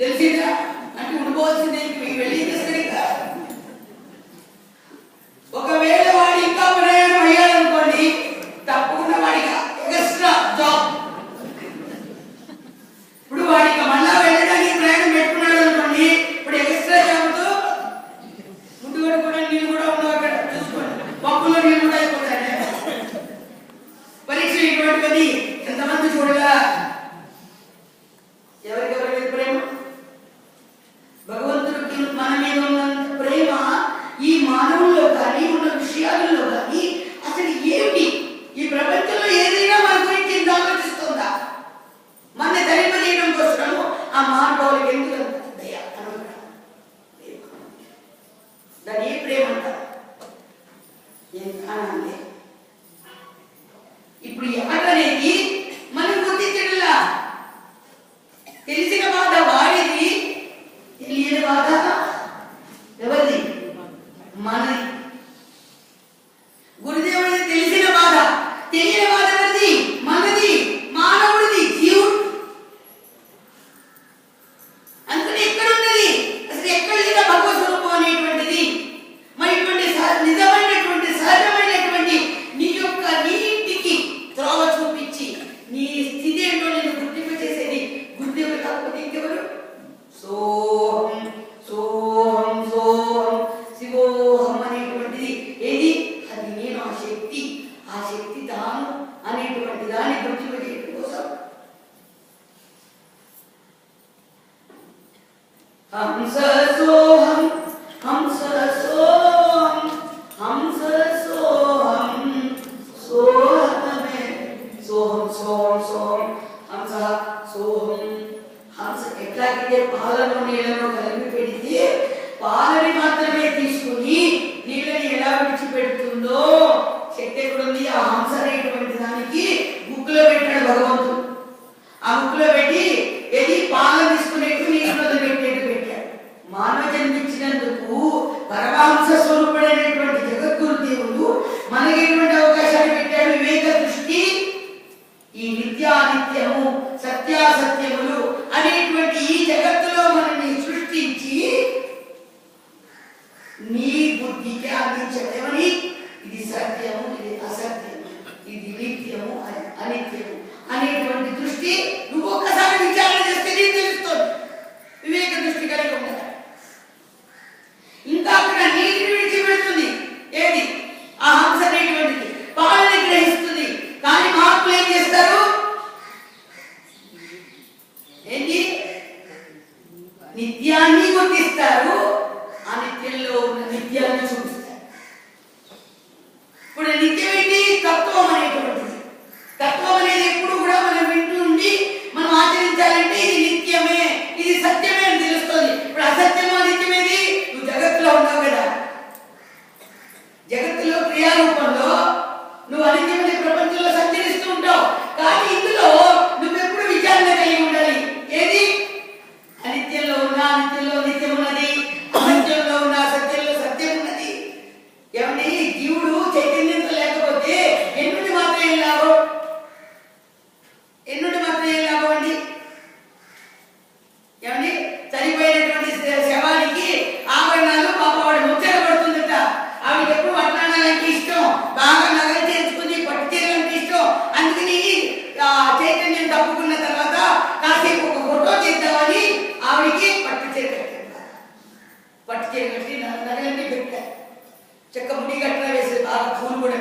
తెలిసిందా? అంటే ఉండిపోవాల్సిందే, వెళ్ళి సరిగ్గా. ఒకవేళ వాడు ఇంకా ప్రయాణం అయ్యాడనుకోండి, తప్పకుండా వాడికి ఎక్స్ట్రా జాబ్. ఇప్పుడు వాడికి మళ్ళా వెళ్ళడానికి ప్రయాణం పెట్టుకున్నాడు అనుకోండి, ఇప్పుడు ఎక్స్ట్రా జాబ్తో ముందు కూడా నీళ్ళు కూడా ఉండవు అక్కడ, చూసుకోండి. పప్పులో నీళ్ళు కూడా అయిపోతాయి. పరీక్ష ఇటువంటివన్నీ ఎంతమంది చూడగా ఎవరికెవరి ప్రేమ? భగవంతుడికి మన మీద ఉన్నంత ప్రేమ ఈ మానవుల్లో కానీ ఉన్న విషయాలలో కానీ అసలు ఏమిటి? ఈ ప్రపంచంలో ఏదైనా మన గురించి ఎంత ఆలోచిస్తుందా? మన ధరింపజేయడం కోసము ఆ మహానుభావులకి ఎందుకు దయ అనుకుంటా? దాని ఏ ప్రేమ అంటారు? అంటే ఇప్పుడు ఎవరనేది మనం గుర్తించడంలా. తెలిసిన బాధ వాడిది, తెలియని బాధ ఎవరిది? మనది. గురుదేవుడిది తెలిసిన బాధ, తెలియని బాధ ఎవరిది? మనది, మానవుడిది, జీవుడు. అందుకని ఎక్కడున్నది అసలు? ఎక్కడ లేదా భగవత్ స్వరూపం అనేటువంటిది? మరి ఇటువంటి నిజమైనటువంటి సహజమైనటువంటి నీ యొక్క నీటికి త్రోవ చూపించి నీ స్థితి ఏంటో నేను గుర్తింపు చేసేది గురుదేవుడు కాకపోతే ఇంకెవరు? సోహం సోహం సోహం శివోహం అనేటువంటిది ఏది? అది నేను, ఆ శక్తి, ఆ శక్తి తాను అనేటువంటి దాన్ని గుర్తింపు చేయడం కోసం హంస సోహం హంస సోహం హంస సోహం సోహమే సోహం సోహం సోహం హంస సోహం. హంస ఎట్లాగైతే పాలను నీళ్ళను కలిపి పెడితే పాలని మాత్రమే తీసుకుని నీళ్ళని ఎలా విడిచిపెడుతుందో శక్తి ఎక్కడుంది? ఆ హంస అనేటువంటి దానికి ముక్కులో పెట్టాడు భగవంతుడు. ఆ ముక్కులో పెట్టి ఏది పాలను తీసుకునేట్టు నీళ్ళలో పెట్టేట్టు పెట్టాడు. మానవ జన్మించినందుకు పరమహంస స్వరూపుడైనటువంటి జగద్గురు దేవుడు మనకి ఎటువంటి అవకాశాన్ని పెట్టాడు? వివేక దృష్టి. ఈ నిత్యానిత్యము సత్యాసత్యములు అనేటువంటి ఈ జగత్తులో మనల్ని సృష్టించి నీ బుద్ధికి అందించడమని, ఇది సత్యము, ఇది అసత్యము, ఇది నిత్యము, అనిత్యము అనేటువంటి దృష్టి నువ్వు ఒక్కసారి విచారణ చేస్తే నీకు తెలుస్తుంది. వివేక దృష్టి కలిగి ఉండాలి. ఇంకా అక్కడ నీటిని విడిచిపెడుతుంది. ఏది? ఆ హంస అనేటువంటిది పాలని గ్రహిస్తుంది. కానీ మార్పులు ఏం చేస్తారు? ఏంటి? నిత్యాన్ని గుర్తిస్తారు, అనిత్యంలో ఉన్న నిత్యాన్ని చూపిస్తారు. ఇప్పుడు నిత్యం ఏంటి? తత్వం అనేటువంటిది. తత్వం అనేది ఎప్పుడు కూడా మనం వింటూ ఉండి మనం ఆచరించాలంటే ఇది నిత్యమే, ఇది సత్యమే అని తెలుస్తుంది. ఇప్పుడు అసత్యము అనిత్యమేది? నువ్వు జగత్తులో ఉన్నావు కదా, జగత్తులో క్రియారూపంలో నువ్వు అనిత్యమనే ప్రపంచంలో సంచరిస్తూ ఉంటావు. కానీ ఇందులో నువ్వెప్పుడు విచారణ కలిగి ఉండాలి. ఏది? అనిత్యంలో ఉన్న అనిత్యంలో నిత్యం ఉన్నది, అసత్యంలో ఉన్న అసత్యంలో సత్యం ఉన్నది. ఏమండి? జీవుడు చైతన్యంతో లేకపోతే ఎన్నుడి మాత్రం ఏం లాభం? ఎన్నుడి మాత్రం ఏం లాభం అండి? ఏమండి? చనిపోయినటువంటి శవానికి ఆభరణాలు పాపవాడు ముచ్చట పడుతుందట. ఆవిడకి ఎప్పుడు వడ్డాణాలంటే ఇష్టం, బాగా నగలు చేర్చుకుని పట్టు చీరలంటే ఇష్టం. అందుకని చైతన్యం తప్పుకున్న తర్వాత కాసేపు ఒక ఫోటో తీద్దామని ఆవిడికి పట్టు చీర కట్టారు. పట్టు చీర కట్టి నగలన్నీ పెట్టారు. చెక్క ముడి గట్ట వేసి బాగా పూలు కూడా